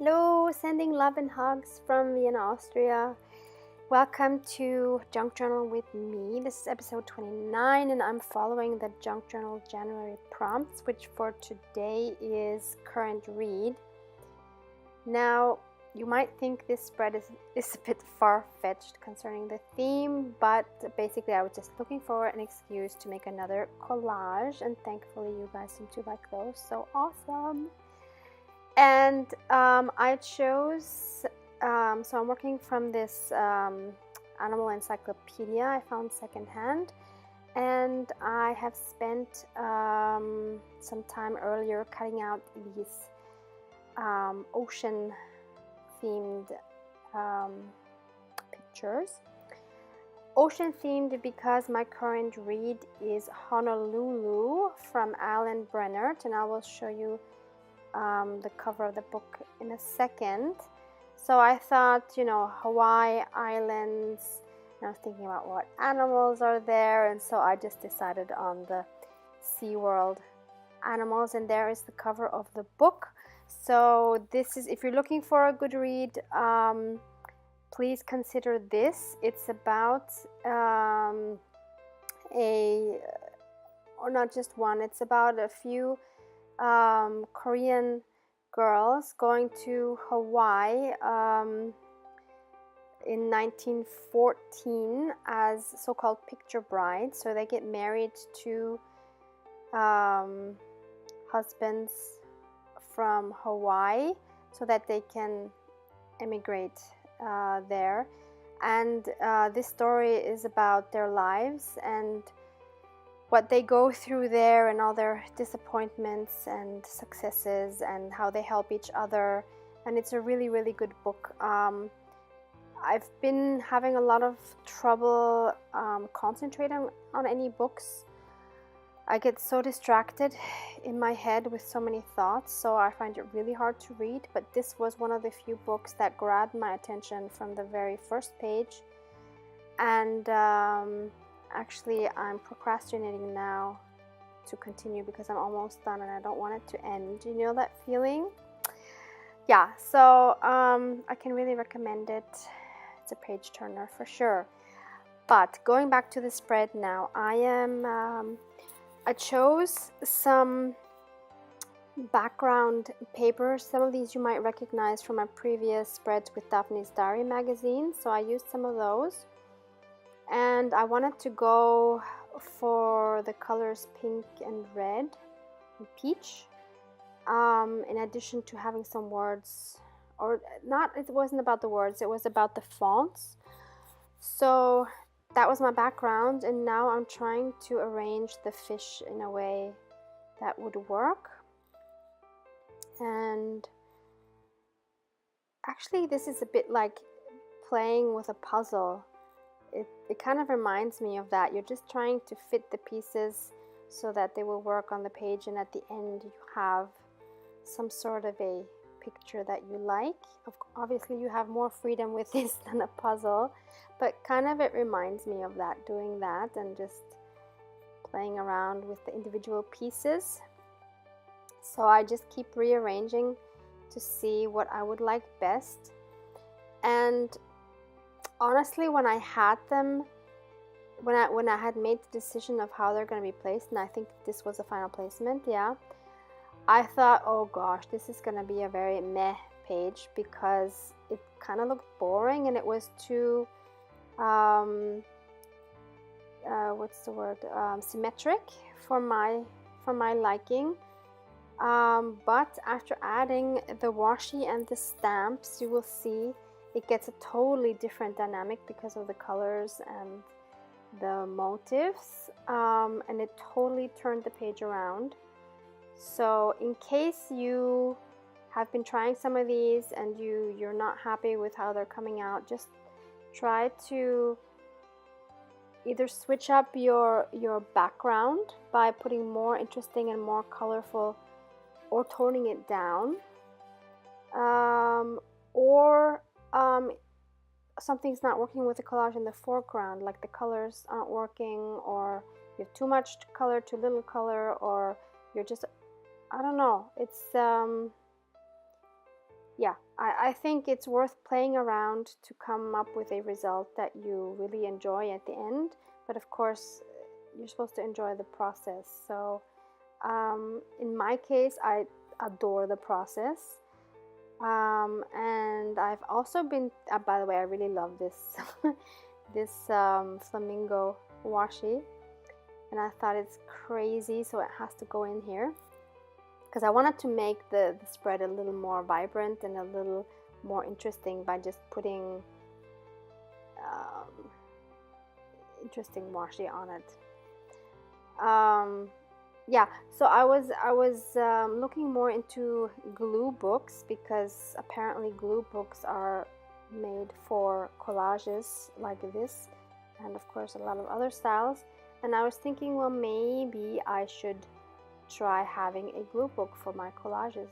Hello, sending love and hugs from Vienna, Austria. Welcome to Junk Journal with me. This is episode 29 and I'm following the Junk Journal January prompts, which for today is current read. Now, you might think this spread is a bit far-fetched concerning the theme, but basically I was just looking for an excuse to make another collage, and thankfully you guys seem to like those, so awesome. And I chose, so I'm working from this animal encyclopedia I found secondhand, and I have spent some time earlier cutting out these ocean themed pictures. Ocean themed because my current read is Honolulu from Alan Brennert, and I will show you the cover of the book in a second. So I thought, Hawaii Islands, and I was thinking about what animals are there, and so I just decided on the SeaWorld animals, and there is the cover of the book. So this is, if you're looking for a good read, please consider this. It's about or not just one, it's about a few Korean girls going to Hawaii in 1914 as so-called picture brides. So they get married to husbands from Hawaii so that they can emigrate there. And this story is about their lives and what they go through there and all their disappointments and successes and how they help each other. And it's a really, really good book. I've been having a lot of trouble concentrating on any books. I get so distracted in my head with so many thoughts, so I find it really hard to read. But this was one of the few books that grabbed my attention from the very first page. And actually, I'm procrastinating now to continue because I'm almost done and I don't want it to end. You know that feeling? Yeah, so I can really recommend it. It's a page turner for sure. But going back to the spread now, I chose some background papers. Some of these you might recognize from my previous spreads with Daphne's Diary magazine, so I used some of those. And I wanted to go for the colors pink and red and peach, in addition to having some words, or not, it wasn't about the words, it was about the fonts. So that was my background, and now I'm trying to arrange the fish in a way that would work. And actually this is a bit like playing with a puzzle. It kind of reminds me of that. You're just trying to fit the pieces so that they will work on the page, and at the end you have some sort of a picture that you like. Obviously you have more freedom with this than a puzzle, but kind of it reminds me of that, doing that and just playing around with the individual pieces. So I just keep rearranging to see what I would like best. And honestly, when I had them, when I had made the decision of how they're going to be placed, and I think this was the final placement, yeah, I thought, oh gosh, this is going to be a very meh page because it kind of looked boring and it was too, symmetric for my liking. But after adding the washi and the stamps, you will see it gets a totally different dynamic because of the colors and the motifs, and it totally turned the page around. So in case you have been trying some of these and you're not happy with how they're coming out, just try to either switch up your background by putting more interesting and more colorful, or toning it down, or something's not working with the collage in the foreground, like the colors aren't working, or you have too much color, too little color, or you're just, I don't know, it's yeah, I think it's worth playing around to come up with a result that you really enjoy at the end. But of course, you're supposed to enjoy the process. So in my case, I adore the process. And I've also been, by the way, I really love this this flamingo washi, and I thought it's crazy, so it has to go in here because I wanted to make the spread a little more vibrant and a little more interesting by just putting interesting washi on it. Yeah, so I was looking more into glue books because apparently glue books are made for collages like this, and of course a lot of other styles. And I was thinking, well, maybe I should try having a glue book for my collages.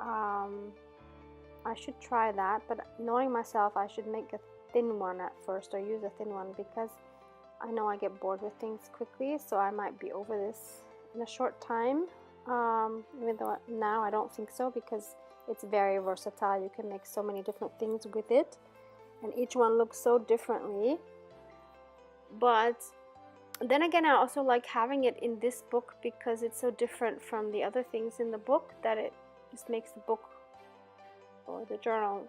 I should try that, but knowing myself, I should make a thin one at first, or use a thin one, because I know I get bored with things quickly, so I might be over this in a short time, even though now I don't think so, because it's very versatile. You can make so many different things with it, and each one looks so differently. But then again, I also like having it in this book because it's so different from the other things in the book that it just makes the book or the journal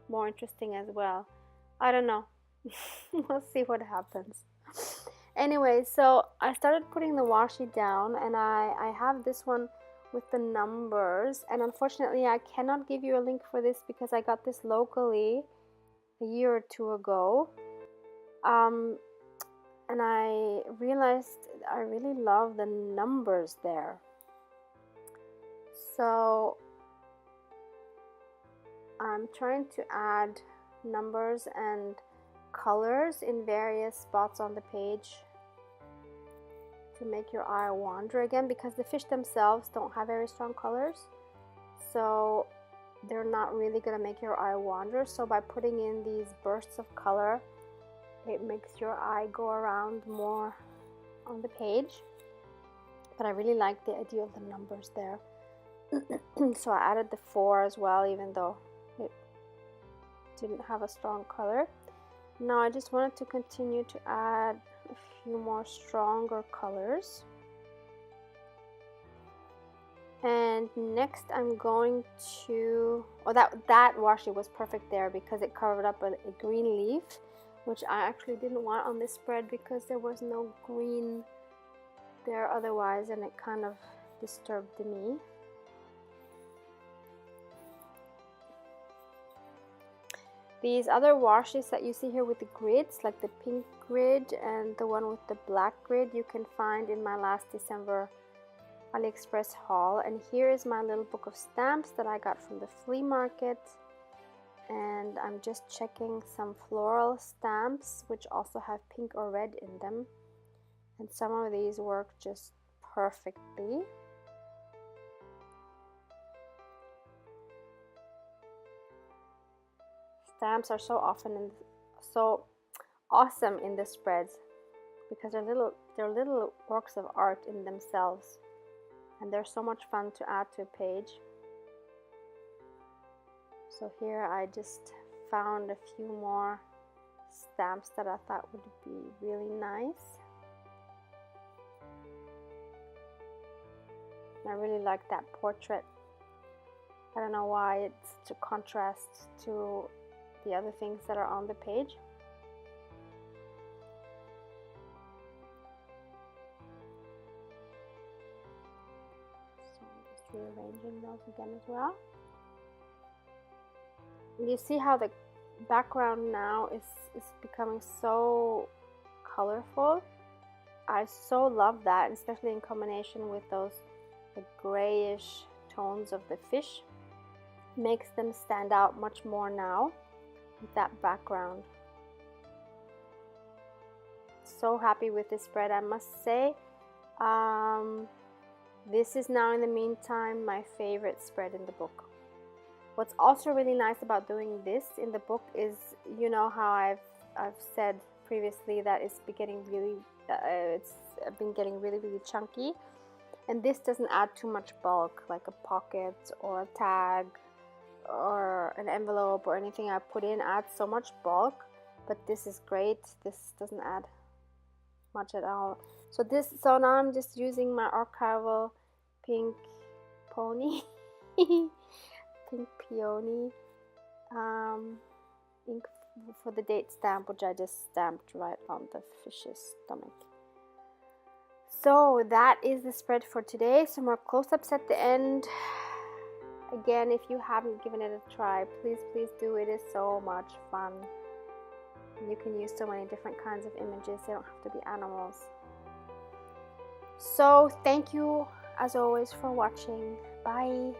more interesting as well. I don't know. We'll see what happens. Anyway, so I started putting the washi down, and I have this one with the numbers, and unfortunately I cannot give you a link for this because I got this locally a year or two ago, and I realized I really love the numbers there. So I'm trying to add numbers and colors in various spots on the page to make your eye wander again, because the fish themselves don't have very strong colors, so they're not really gonna make your eye wander. So by putting in these bursts of color, it makes your eye go around more on the page. But I really like the idea of the numbers there. So I added the 4 as well, even though it didn't have a strong color. Now I just wanted to continue to add a few more stronger colors. And next I'm going to, that washi was perfect there because it covered up a green leaf, which I actually didn't want on this spread because there was no green there otherwise, and it kind of disturbed me. These other washes that you see here with the grids, like the pink grid and the one with the black grid, you can find in my last December AliExpress haul. And here is my little book of stamps that I got from the flea market. And I'm just checking some floral stamps which also have pink or red in them. And some of these work just perfectly. Stamps are so often and so awesome in the spreads because they're little works of art in themselves, and they're so much fun to add to a page. So here I just found a few more stamps that I thought would be really nice. I really like that portrait. I don't know why it's such a contrast to the other things that are on the page. So I'm just rearranging those again as well. You see how the background now is becoming so colorful. I so love that, especially in combination with those grayish tones of the fish. Makes them stand out much more now with that background. So happy with this spread, I must say. This is now in the meantime my favorite spread in the book. What's also really nice about doing this in the book is, you know how I've said previously that it's been getting really chunky, and this doesn't add too much bulk like a pocket or a tag or an envelope or anything I put in adds so much bulk, but this is great. This doesn't add much at all. So now I'm just using my archival pink pony pink peony ink for the date stamp, which I just stamped right on the fish's stomach. So that is the spread for today. Some more close-ups at the end. Again, if you haven't given it a try, please do. It is so much fun. You can use so many different kinds of images. They don't have to be animals. So thank you as always for watching. Bye.